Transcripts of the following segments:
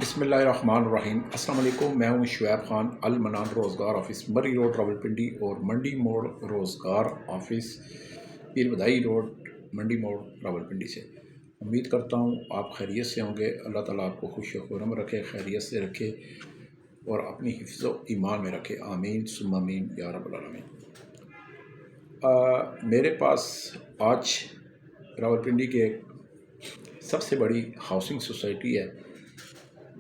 بسم اللہ الرحمن الرحیم۔ السلام علیکم، میں ہوں شعیب خان، المنان روزگار آفس مری روڈ راولپنڈی اور منڈی موڑ روزگار آفس پیر بدائی روڈ منڈی موڑ راولپنڈی سے۔ امید کرتا ہوں آپ خیریت سے ہوں گے۔ اللہ تعالیٰ آپ کو خوش و خرم رکھے، خیریت سے رکھے اور اپنی حفظ و ایمان میں رکھے، آمین ثم آمین یا رب العالمین۔ میرے پاس آج راولپنڈی کے سب سے بڑی ہاؤسنگ سوسائٹی ہے،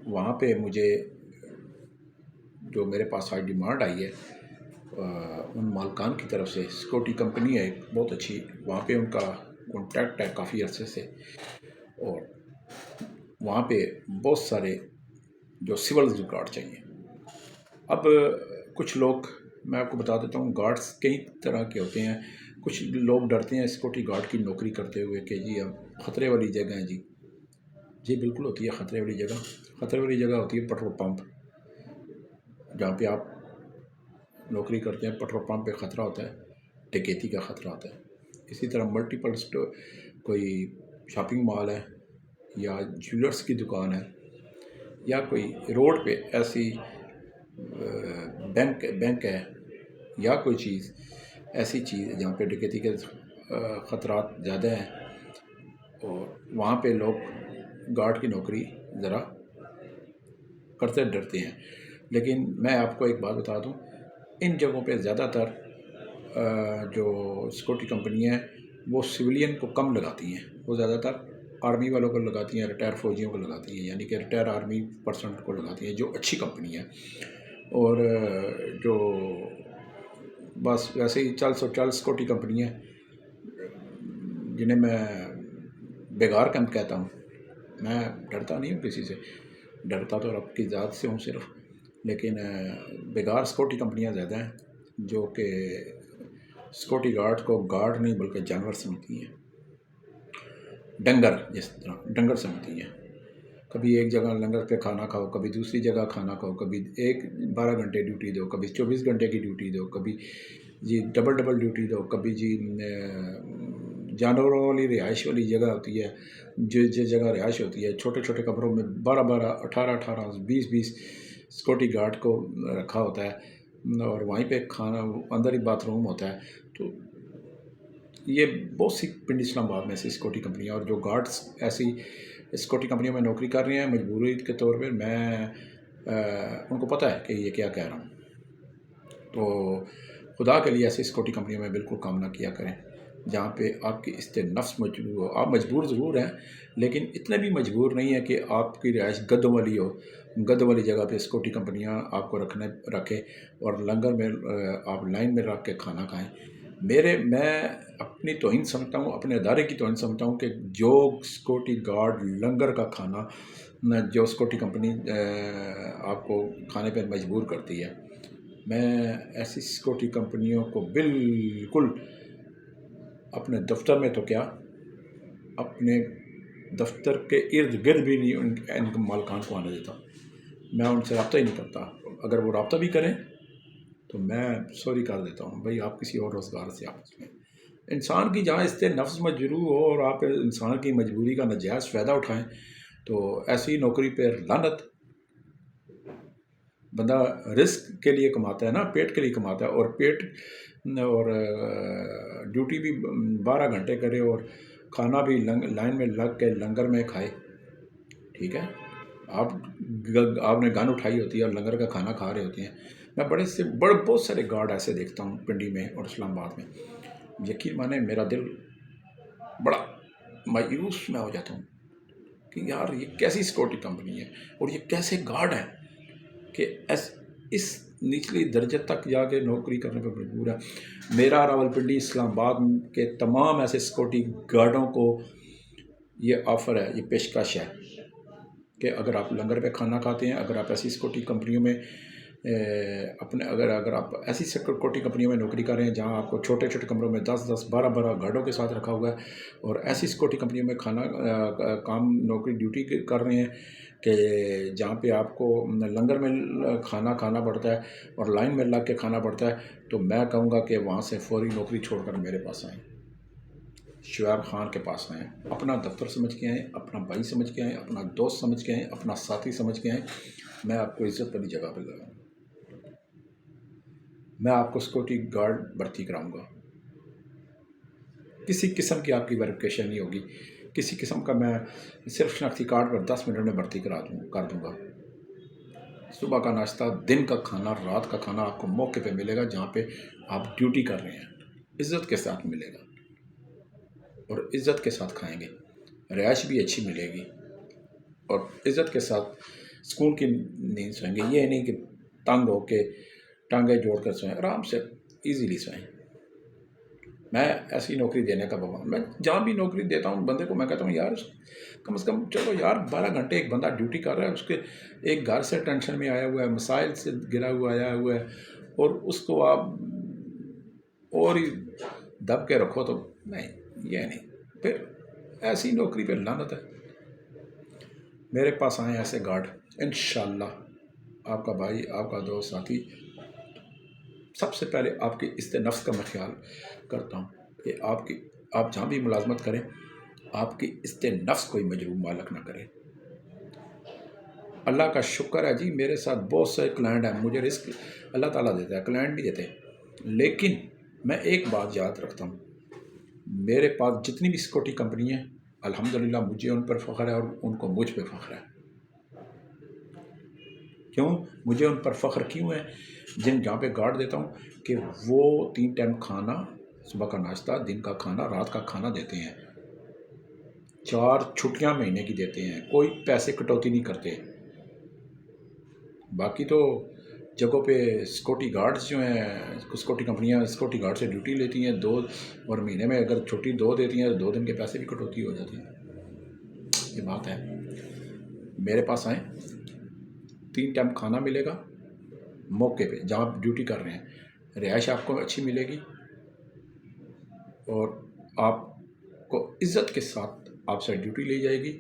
وہاں پہ مجھے جو میرے پاس آج ڈیمانڈ آئی ہے ان مالکان کی طرف سے، سیکورٹی کمپنی ہے ایک بہت اچھی، وہاں پہ ان کا کانٹیکٹ ہے کافی عرصے سے، اور وہاں پہ بہت سارے جو سول گارڈ چاہیے۔ اب کچھ لوگ، میں آپ کو بتا دیتا ہوں، گارڈز کئی طرح کے ہوتے ہیں۔ کچھ لوگ ڈرتے ہیں سیکورٹی گارڈ کی نوکری کرتے ہوئے کہ جی ہم خطرے والی جگہ ہیں، جی بالکل ہوتی ہے خطرے والی جگہ۔ خطرے والی جگہ ہوتی ہے پٹرول پمپ، جہاں پہ آپ نوکری کرتے ہیں۔ پٹرول پمپ پہ خطرہ ہوتا ہے، ڈکیتی کا خطرہ ہوتا ہے۔ اسی طرح ملٹیپل کوئی شاپنگ مال ہے یا جیولرس کی دکان ہے یا کوئی روڈ پہ ایسی بینک ہے یا کوئی چیز ایسی چیز ہے جہاں پہ ڈکیتی کے خطرات زیادہ ہیں، اور وہاں پہ لوگ گارڈ کی نوکری ذرا کرتے ڈرتے ہیں۔ لیکن میں آپ کو ایک بات بتا دوں، ان جگہوں پہ زیادہ تر جو سیکورٹی کمپنیاں ہیں وہ سویلین کو کم لگاتی ہیں، وہ زیادہ تر آرمی والوں کو لگاتی ہیں، ریٹائر فوجیوں کو لگاتی ہیں، یعنی کہ ریٹائر آرمی پرسنٹ کو لگاتی ہیں، جو اچھی کمپنی ہے۔ اور جو بس ویسے ہی چل سیکورٹی کمپنیاں جنہیں میں بیگار کم کہتا ہوں، میں ڈرتا نہیں ہوں کسی سے، ڈرتا تو رب کی ذات سے ہوں صرف، لیکن بیگار سیکورٹی کمپنیاں زیادہ ہیں جو کہ سیکورٹی گارڈ کو گارڈ نہیں بلکہ جانور سمجھتی ہیں، ڈنگر، جس طرح ڈنگر سمجھتی ہیں۔ کبھی ایک جگہ لنگر پہ کھانا کھاؤ، کبھی دوسری جگہ کھانا کھاؤ، کبھی 12 گھنٹے ڈیوٹی دو، کبھی 24 گھنٹے کی ڈیوٹی دو، کبھی جی ڈبل ڈیوٹی دو، کبھی جی جانوروں والی رہائش والی جگہ ہوتی ہے، جس جگہ رہائش ہوتی ہے چھوٹے چھوٹے کمروں میں 12 18 20 سیکورٹی گارڈ کو رکھا ہوتا ہے، اور وہیں پہ کھانا، اندر ہی باتھ روم ہوتا ہے۔ تو یہ بہت سی پنڈی اسلام آباد میں ایسی سیکورٹی کمپنیاں، اور جو گارڈز ایسی سیکورٹی کمپنیوں میں نوکری کر رہے ہیں مجبوری کے طور پہ، میں ان کو پتہ ہے کہ یہ کیا کہہ رہا ہوں، تو خدا کے لیے ایسی سیکورٹی کمپنیوں میں بالکل کام نہ کیا کریں جہاں پہ آپ کی نفس مجبور ہو۔ آپ مجبور ضرور ہیں، لیکن اتنے بھی مجبور نہیں ہے کہ آپ کی رہائش گدوں والی ہو، گدوں والی جگہ پہ سیکورٹی کمپنیاں آپ کو رکھے اور لنگر میں آپ لائن میں رکھ کے کھانا کھائیں۔ میں اپنی توہین سمجھتا ہوں، اپنے ادارے کی توہین سمجھتا ہوں کہ جو سیکورٹی گارڈ لنگر کا کھانا، جو سیکورٹی کمپنی آپ کو کھانے پہ مجبور کرتی ہے، میں ایسی سیکورٹی کمپنیوں کو بالکل اپنے دفتر میں تو کیا، اپنے دفتر کے ارد گرد بھی نہیں ان مالکان کو آنے دیتا۔ میں ان سے رابطہ ہی نہیں کرتا۔ اگر وہ رابطہ بھی کریں تو میں سوری کر دیتا ہوں، بھائی آپ کسی اور روزگار سے آپس میں۔ انسان کی جہاں نفس مجروح ہو اور آپ انسان کی مجبوری کا ناجائز فائدہ اٹھائیں تو ایسی نوکری پہ لعنت۔ بندہ رزق کے لیے کماتا ہے نا، پیٹ کے لیے کماتا ہے، اور پیٹ اور ڈیوٹی بھی 12 گھنٹے کرے اور کھانا بھی لائن میں لگ کے لنگر میں کھائے، ٹھیک ہے؟ آپ نے گن اٹھائی ہوتی ہے اور لنگر کا کھانا کھا رہے ہوتے ہیں۔ میں بہت سارے گارڈ ایسے دیکھتا ہوں پنڈی میں اور اسلام آباد میں، یقین مانے میرا دل بڑا مایوس میں ہو جاتا ہوں کہ یار یہ کیسی سیکورٹی کمپنی ہے اور یہ کیسے گارڈ ہیں کہ اس نچلی درجے تک جا کے نوکری کرنے پہ مجبور ہے۔ میرا راولپنڈی اسلام آباد کے تمام ایسے سیکورٹی گارڈوں کو یہ آفر ہے، یہ پیشکش ہے کہ اگر آپ لنگر پہ کھانا کھاتے ہیں، اگر آپ ایسی سیکورٹی کمپنیوں میں اگر آپ ایسی سیکورٹی کمپنیوں میں نوکری کر رہے ہیں جہاں آپ کو چھوٹے چھوٹے کمروں میں 12 گارڈوں کے ساتھ رکھا ہوا ہے، اور ایسی سیکورٹی کمپنیوں میں نوکری ڈیوٹی کر رہے ہیں کہ جہاں پہ آپ کو لنگر میں کھانا کھانا پڑتا ہے اور لائن میں لگ کے کھانا پڑتا ہے، تو میں کہوں گا کہ وہاں سے فوری نوکری چھوڑ کر میرے پاس آئیں۔ شعیب خان کے پاس آئیں، اپنا دفتر سمجھ کے آئیں، اپنا بھائی سمجھ کے آئیں، اپنا دوست سمجھ کے آئیں، اپنا ساتھی سمجھ کے آئیں، میں آپ کو عزت والی جگہ پہ لگاؤں گا، میں آپ کو سیکورٹی گارڈ بھرتی کراؤں گا، کسی قسم کی آپ کی ویریفکیشن نہیں ہوگی، کسی قسم کا میں صرف شناختی کارڈ پر 10 منٹ میں بھرتی کر دوں گا۔ صبح کا ناشتہ، دن کا کھانا، رات کا کھانا آپ کو موقع پہ ملے گا، جہاں پہ آپ ڈیوٹی کر رہے ہیں عزت کے ساتھ ملے گا، اور عزت کے ساتھ کھائیں گے، رہائش بھی اچھی ملے گی، اور عزت کے ساتھ سکون کی نیند سوئیں گے۔ یہ نہیں کہ تنگ ہو کے ٹانگیں جوڑ کر سوئیں، آرام سے ایزیلی سوئیں۔ میں ایسی نوکری دینے کا بابا، میں جہاں بھی نوکری دیتا ہوں بندے کو میں کہتا ہوں یار کم از کم چلو یار 12 گھنٹے ایک بندہ ڈیوٹی کر رہا ہے، اس کے ایک گھر سے ٹینشن میں آیا ہوا ہے، مسائل سے گرا ہوا آیا ہوا ہے، اور اس کو آپ اور ہی دب کے رکھو تو نہیں، یہ نہیں، پھر ایسی نوکری پہ لعنت ہے۔ میرے پاس آئیں ایسے گارڈ، انشاءاللہ آپ کا بھائی، آپ کا دوست، ساتھی، سب سے پہلے آپ کے عزت نفس کا میں خیال کرتا ہوں کہ آپ جہاں بھی ملازمت کریں آپ کی عزت نفس کوئی مجروح مالک نہ کرے۔ اللہ کا شکر ہے جی، میرے ساتھ بہت سے کلائنٹ ہیں، مجھے رزق اللہ تعالیٰ دیتا ہے، کلائنٹ نہیں دیتے، لیکن میں ایک بات یاد رکھتا ہوں، میرے پاس جتنی بھی سیکورٹی کمپنی ہیں الحمدللہ مجھے ان پر فخر ہے، اور ان کو مجھ پہ فخر ہے۔ کیوں مجھے ان پر فخر کیوں ہے؟ جہاں پہ گارڈ دیتا ہوں کہ وہ 3 ٹائم کھانا، صبح کا ناشتہ، دن کا کھانا، رات کا کھانا دیتے ہیں، 4 چھٹیاں مہینے کی دیتے ہیں، کوئی پیسے کٹوتی نہیں کرتے۔ باقی تو جگہوں پہ سیکورٹی گارڈز جو ہیں، سیکورٹی کمپنیاں سیکورٹی گارڈ سے ڈیوٹی لیتی ہیں 2، اور مہینے میں اگر چھٹی 2 دیتی ہیں تو 2 دن کے پیسے بھی کٹوتی ہو جاتی ہیں۔ یہ بات ہے، میرے پاس آئیں، 3 ٹائم کھانا ملے گا موقع پہ جہاں آپ ڈیوٹی کر رہے ہیں، رہائش آپ کو اچھی ملے گی، اور آپ کو عزت کے ساتھ آپ سے ڈیوٹی لی جائے گی،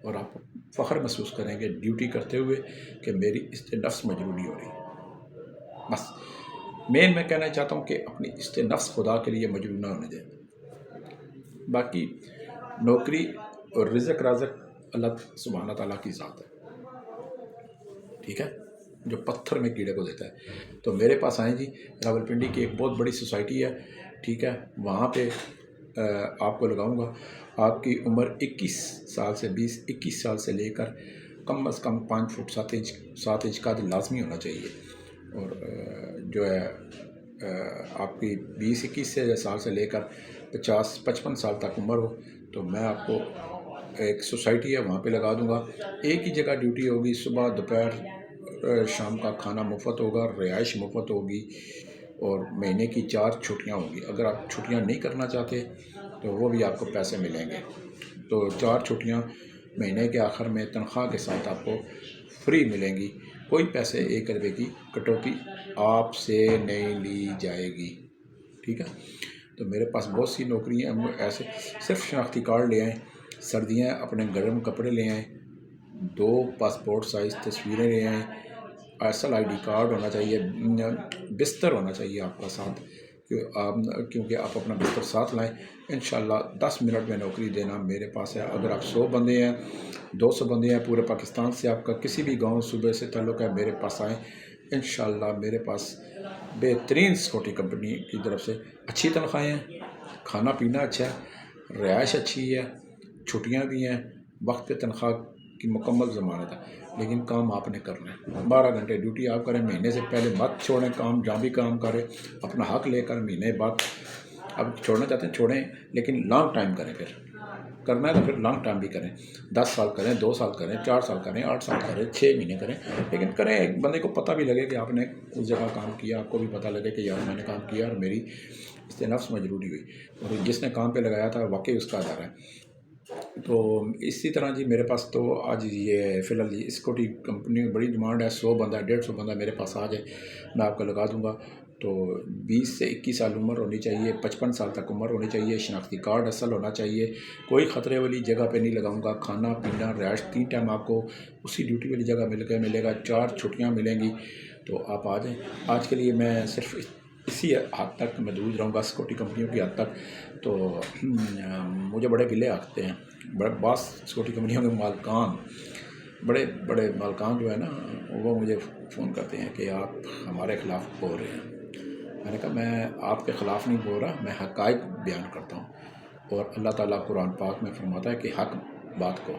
اور آپ فخر محسوس کریں گے ڈیوٹی کرتے ہوئے کہ میری عزت نفس مجروح نہیں ہو رہی۔ بس میں کہنا چاہتا ہوں کہ اپنی عزت نفس خدا کے لیے مجروح نہ ہونے دیں۔ باقی نوکری اور رزق رازق اللہ سبحانہ تعالیٰ کی ذات ہے، ٹھیک ہے، جو پتھر میں کیڑے کو دیتا ہے۔ تو میرے پاس آئیں جی، راولپنڈی کی ایک بہت بڑی سوسائٹی ہے، ٹھیک ہے، وہاں پہ آپ کو لگاؤں گا۔ آپ کی عمر 21 سال سے 21 سال سے لے کر کم از کم 5 فٹ 7 انچ کا لازمی ہونا چاہیے، اور جو ہے آپ کی 20-21 سال سے لے کر 50-55 سال تک عمر ہو، تو میں آپ کو ایک سوسائٹی ہے وہاں پہ لگا دوں گا۔ ایک ہی جگہ ڈیوٹی ہوگی، صبح دوپہر شام کا کھانا مفت ہوگا، رہائش مفت ہوگی، اور مہینے کی 4 چھٹیاں ہوں گی۔ اگر آپ چھٹیاں نہیں کرنا چاہتے تو وہ بھی آپ کو پیسے ملیں گے، تو 4 چھٹیاں مہینے کے آخر میں تنخواہ کے ساتھ آپ کو فری ملیں گی، کوئی پیسے 1 روپے کی کٹوتی آپ سے نہیں لی جائے گی، ٹھیک ہے۔ تو میرے پاس بہت سی نوکریاں ہیں، ایسے صرف شناختی کارڈ لے آئیں، سردیاں اپنے گرم کپڑے لے آئیں، 2 پاسپورٹ سائز تصویریں لے آئیں، اصل ID کارڈ ہونا چاہیے، بستر ہونا چاہیے آپ کا ساتھ، کیونکہ آپ اپنا بستر ساتھ لائیں۔ انشاءاللہ 10 منٹ میں نوکری دینا میرے پاس ہے۔ اگر آپ 100 بندے ہیں، 200 بندے ہیں، پورے پاکستان سے آپ کا کسی بھی گاؤں صوبے سے تعلق ہے، میرے پاس آئیں، انشاءاللہ میرے پاس بہترین سیکورٹی کمپنی کی طرف سے اچھی تنخواہیں ہیں، کھانا پینا اچھا ہے، رہائش اچھی ہے، چھٹیاں بھی ہیں، وقت پہ تنخواہ کی مکمل ضمانت ہے، لیکن کام آپ نے کرنا ہے۔ 12 گھنٹے ڈیوٹی آپ کریں، مہینے سے پہلے مت چھوڑیں کام، جہاں بھی کام کریں اپنا حق لے کر مہینے بعد، اب چھوڑنا چاہتے ہیں چھوڑیں، لیکن لانگ ٹائم کریں، پھر کرنا ہے تو پھر لانگ ٹائم بھی کریں، 10 سال کریں، 2 سال کریں، 4 سال کریں، 8 سال کریں، 6 مہینے کریں، لیکن کریں، ایک بندے کو پتہ بھی لگے کہ آپ نے اس جگہ کام کیا، آپ کو بھی پتہ لگے کہ یار میں نے کام کیا اور میری اس سے نفس مجروحی ہوئی، اور جس نے کام پہ لگایا تھا واقعی اس کا ادارہ ہے۔ تو اسی طرح جی میرے پاس تو آج یہ فی الحال یہ سیکورٹی کمپنی میں بڑی ڈیمانڈ ہے، 100 بندہ 150 بندہ میرے پاس آ جائے، میں آپ کو لگا دوں گا۔ تو 20 سے 21 سال عمر ہونی چاہیے، 55 سال تک عمر ہونی چاہیے، شناختی کارڈ اصل ہونا چاہیے، کوئی خطرے والی جگہ پہ نہیں لگاؤں گا، کھانا پینا رہائش 3 ٹائم آپ کو اسی ڈیوٹی والی جگہ ملے گا، 4 چھٹیاں ملیں گی، تو آپ آ جائیں۔ آج کے لیے میں صرف اسی حد تک محدود رہوں گا سیکورٹی کمپنیوں کی حد تک. تو مجھے بڑے گلے آتے ہیں. بعض سیکورٹی کمپنیوں کے مالکان، بڑے بڑے مالکان جو ہے نا، وہ مجھے فون کرتے ہیں کہ آپ ہمارے خلاف بول رہے ہیں. میں نے کہا میں آپ کے خلاف نہیں بول رہا، میں حقائق بیان کرتا ہوں. اور اللہ تعالیٰ قرآن پاک میں فرماتا ہے کہ حق بات کو،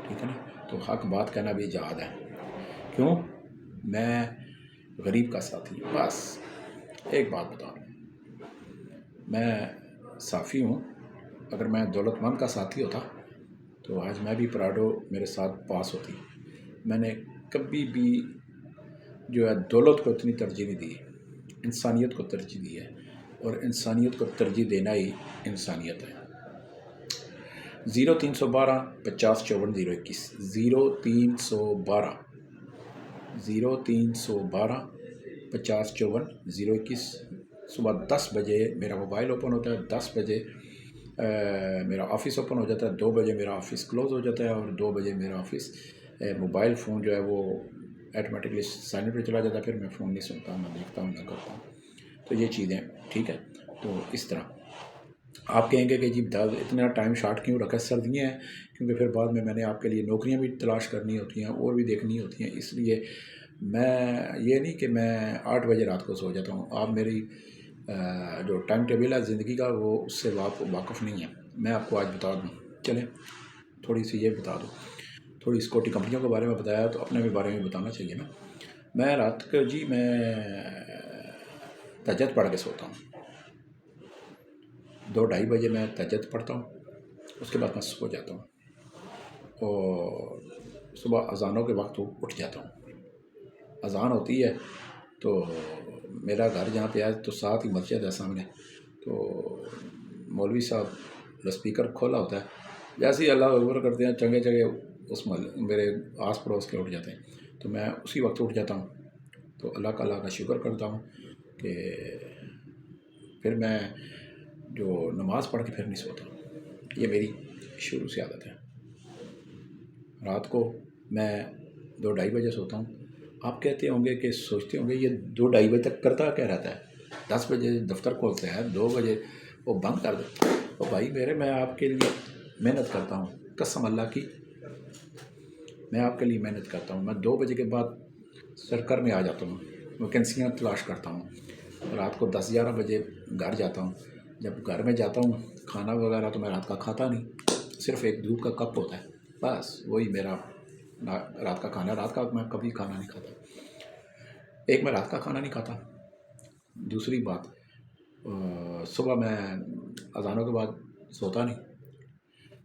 ٹھیک ہے نا. تو حق بات کہنا بھی جہاد ہے. کیوں؟ میں غریب کا ساتھی ہوں. بس ایک بات بتا رہا ہوں، میں صافی ہوں. اگر میں دولت مند کا ساتھی ہوتا تو آج میں بھی پراڈو میرے ساتھ پاس ہوتی. میں نے کبھی بھی جو ہے دولت کو اتنی ترجیح نہیں دی، انسانیت کو ترجیح دی ہے. اور انسانیت کو ترجیح دینا ہی انسانیت ہے. 0312 50 54 021 0312 50 54 021. صبح 10 بجے میرا موبائل اوپن ہوتا ہے، 10 بجے میرا آفس اوپن ہو جاتا ہے، 2 بجے میرا آفس کلوز ہو جاتا ہے، اور 2 بجے میرا آفس موبائل فون جو ہے وہ ایٹومیٹکلی سائلنٹ پہ چلا جاتا ہے. پھر میں فون نہیں سنتا، نہ دیکھتا ہوں، نہ کرتا ہوں. تو یہ چیزیں ٹھیک ہے. تو اس طرح آپ کہیں گے کہ جی اتنا ٹائم شارٹ کیوں رکھا؟ سردیاں ہیں، کیونکہ پھر بعد میں نے آپ کے لیے نوکریاں بھی تلاش کرنی ہوتی ہیں اور بھی دیکھنی ہوتی ہیں. اس لیے میں یہ نہیں کہ میں 8 بجے رات کو سو جاتا ہوں. آپ میری جو ٹائم ٹیبل ہے زندگی کا وہ اس سے واقف نہیں ہے. میں آپ کو آج بتا دوں، چلیں تھوڑی سی یہ بتا دوں. تھوڑی سیکورٹی کمپنیوں کے بارے میں بتایا تو اپنے بھی بارے میں بتانا چاہیے نا. میں رات کو جی میں تہجد پڑھ کے سوتا ہوں. 2-2:30 بجے میں تہجد پڑھتا ہوں، اس کے بعد میں سو جاتا ہوں. اور صبح اذانوں کے وقت اٹھ جاتا ہوں. اذان ہوتی ہے تو میرا گھر جہاں پہ ہے تو ساتھ ہی مسجد ہے سامنے. تو مولوی صاحب اسپیکر کھولا ہوتا ہے، جیسے ہی اللہ اکبر کرتے ہیں چنگے چنگے اس میرے آس پڑوس کے اٹھ جاتے ہیں. تو میں اسی وقت اٹھ جاتا ہوں. تو اللہ کا شکر کرتا ہوں کہ پھر میں جو نماز پڑھ کے پھر نہیں سوتا. یہ میری شروع سے عادت ہے. رات کو میں 2-2:30 بجے سوتا ہوں. آپ کہتے ہوں گے کہ سوچتے ہوں گے یہ 2-2:30 بجے تک کرتا کیا رہتا ہے؟ 10 بجے دفتر کھولتے ہیں، 2 بجے وہ بند کر دیتے. تو بھائی میرے، میں آپ کے لیے محنت کرتا ہوں، قسم اللہ کی میں آپ کے لیے محنت کرتا ہوں. میں 2 بجے کے بعد سرکر میں آ جاتا ہوں، ویکینسیاں تلاش کرتا ہوں. رات کو 10-11 بجے گھر جاتا ہوں. جب گھر میں جاتا ہوں کھانا وغیرہ تو میں رات کا کھاتا نہیں، صرف ایک دودھ کا کپ ہوتا ہے، بس وہی میرا رات کا کھانا. رات کا میں کبھی کھانا نہیں کھاتا. ایک میں رات کا کھانا نہیں کھاتا. دوسری بات، صبح میں اذانوں کے بعد سوتا نہیں،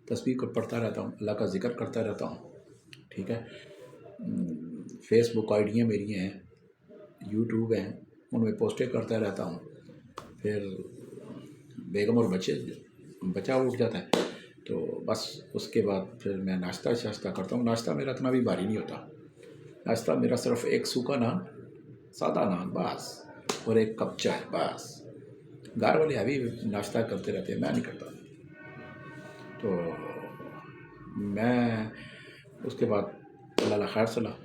تسبیح کو پڑھتا رہتا ہوں، اللہ کا ذکر کرتا رہتا ہوں. ٹھیک ہے. فیس بک آئیڈیاں میری ہیں، یوٹیوب ہیں، ان میں پوسٹیں کرتا رہتا ہوں. پھر بیگم اور بچہ اٹھ جاتا ہے تو بس اس کے بعد پھر میں ناشتہ کرتا ہوں. ناشتہ میرا اتنا بھی بھاری نہیں ہوتا. ناشتہ میرا صرف ایک سوکھا نان، سادہ نان بس، اور ایک کپ چائے بس. گھر والے ابھی ناشتہ کرتے رہتے ہیں، میں نہیں کرتا. تو میں اس کے بعد اللہ خیر صلاح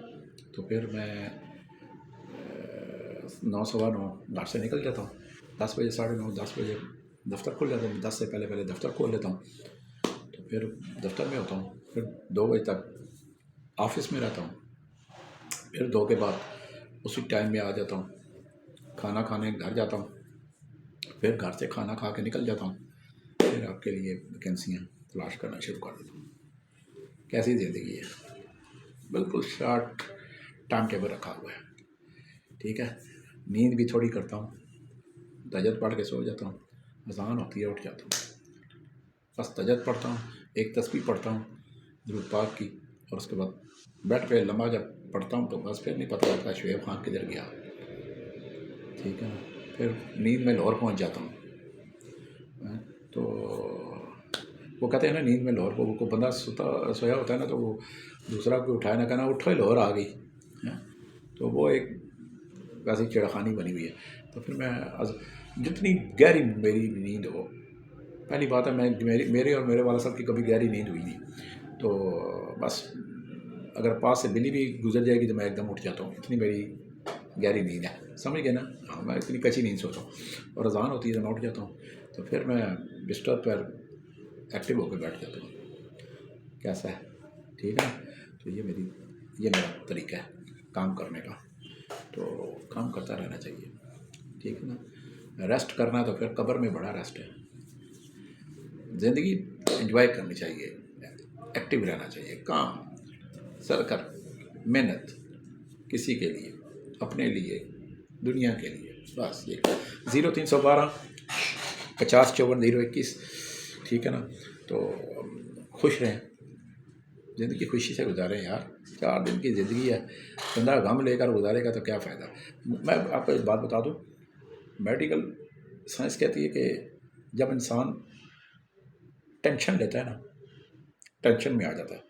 تو پھر میں 9 سوا 9 گھر سے نکل جاتا ہوں. 10 بجے 9:30 10 بجے دفتر کھل جاتا ہوں. 10 سے پہلے دفتر کھول لیتا ہوں. تو پھر دفتر میں ہوتا ہوں. پھر 2 بجے تک آفس میں رہتا ہوں. پھر 2 کے بعد اسی ٹائم میں آ جاتا ہوں، کھانا کھانے گھر جاتا ہوں. پھر گھر سے کھانا کھا کے نکل جاتا ہوں. پھر آپ کے لیے ویکینسیاں تلاش کرنا شروع کر دیتا ہوں. کیسی زندگی ہے؟ بالکل شارٹ ٹائم ٹیبل رکھا ہوا ہے. ٹھیک ہے. نیند بھی تھوڑی کرتا ہوں، تہجد پڑھ کے سو جاتا ہوں. اذان ہوتی ہے اٹھ جاتا ہوں، بس تہجد پڑھتا ہوں، ایک تسبیح پڑھتا ہوں درود پاک کی، اور اس کے بعد بیڈ پہ لمبا جب پڑھتا ہوں تو بس پھر نہیں پتہ لگتا شعیب خان کدھر گیا. ٹھیک ہے. پھر نیند میں لاہور پہنچ جاتا ہوں. تو وہ کہتے ہیں نا نیند میں لاہور کو بندہ سویا ہوتا ہے نا تو وہ دوسرا کوئی اٹھائے نہ کہنا اٹھو لاہور آ گئی. تو وہ ایک ویسی چھیڑخانی بنی ہوئی ہے. تو پھر میں جتنی گہری میری نیند ہو، پہلی بات ہے میرے اور میرے والا صاحب کی کبھی گہری نیند ہوئی نہیں. تو بس اگر پاس سے بلی بھی گزر جائے گی تو میں ایک دم اٹھ جاتا ہوں. اتنی میری گہری نیند ہے، سمجھ گئے نا؟ ہاں، میں اتنی کچی نیند سوتا ہوں، اور اذان ہوتی ہے تو میں اٹھ جاتا ہوں، تو پھر میں بستر پر ایکٹیو ہو کے بیٹھ جاتا ہوں۔ کیسا ہے؟ ٹھیک ہے؟ تو یہ میرا طریقہ ہے کام کرنے کا، تو کام کرتا رہنا چاہیے، ٹھیک ہے نا؟ ریسٹ کرنا ہے تو پھر قبر میں بڑا ریسٹ ہے۔ زندگی انجوائے کرنی چاہیے، ایکٹیو رہنا چاہیے، کام سر کر، محنت کسی کے لیے، اپنے لیے، دنیا کے لیے، بس یہ 0312 50 54 021، ٹھیک ہے نا؟ تو خوش رہیں، زندگی خوشی سے گزاریں یار، 4 دن کی زندگی ہے، بندہ غم لے کر گزارے گا تو کیا فائدہ؟ میں آپ کو ایک بات بتا دوں، میڈیکل سائنس کہتی ہے کہ جب انسان ٹینشن لیتا ہے نا، ٹینشن میں آ جاتا ہے،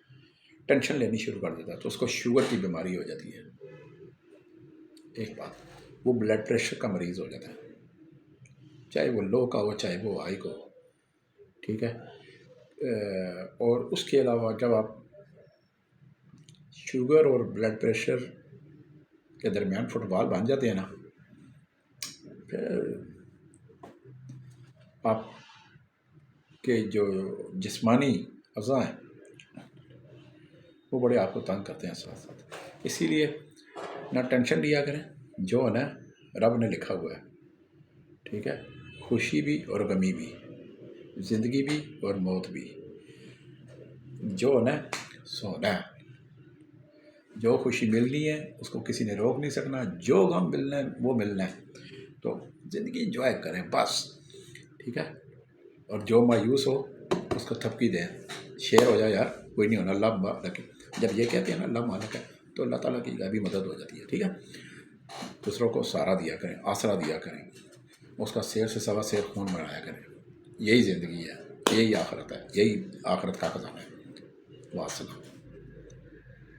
ٹینشن لینی شروع کر دیتا ہے، تو اس کو شوگر کی بیماری ہو جاتی ہے۔ ایک بات، وہ بلڈ پریشر کا مریض ہو جاتا ہے، چاہے وہ لو کا ہو چاہے وہ ہائی کا ہو، ٹھیک ہے؟ اور اس کے علاوہ جب آپ شوگر اور بلڈ پریشر کے درمیان فٹ بال بن جاتے ہیں نا، پھر آپ کے جو جسمانی اعضاء ہیں وہ بڑے آپ کو تنگ کرتے ہیں ساتھ ساتھ، اسی لیے نہ ٹینشن لیا کریں، جو ہے نا رب نے لکھا ہوا ہے، ٹھیک ہے؟ خوشی بھی اور غمی بھی، زندگی بھی اور موت بھی، جو ہے نا سونا ہے، جو خوشی ملنی ہے اس کو کسی نے روک نہیں سکنا، جو غم ملنا ہے وہ ملنا ہے، تو زندگی انجوائے کریں بس، ٹھیک ہے؟ اور جو مایوس ہو اس کو تھپکی دیں، شیر ہو جائے یار، کوئی نہیں ہونا، اللہ مالک ہے، جب یہ کہتے ہیں نا اللہ مالک ہے تو اللہ تعالیٰ کی غیبی مدد ہو جاتی ہے، ٹھیک ہے؟ دوسروں کو سہارا دیا کریں، آسرا دیا کریں، اس کا سیر سے سوا سیر خون بنایا کریں، یہی زندگی ہے، یہی آخرت ہے، یہی آخرت کا خزانہ ہے۔ واسلام۔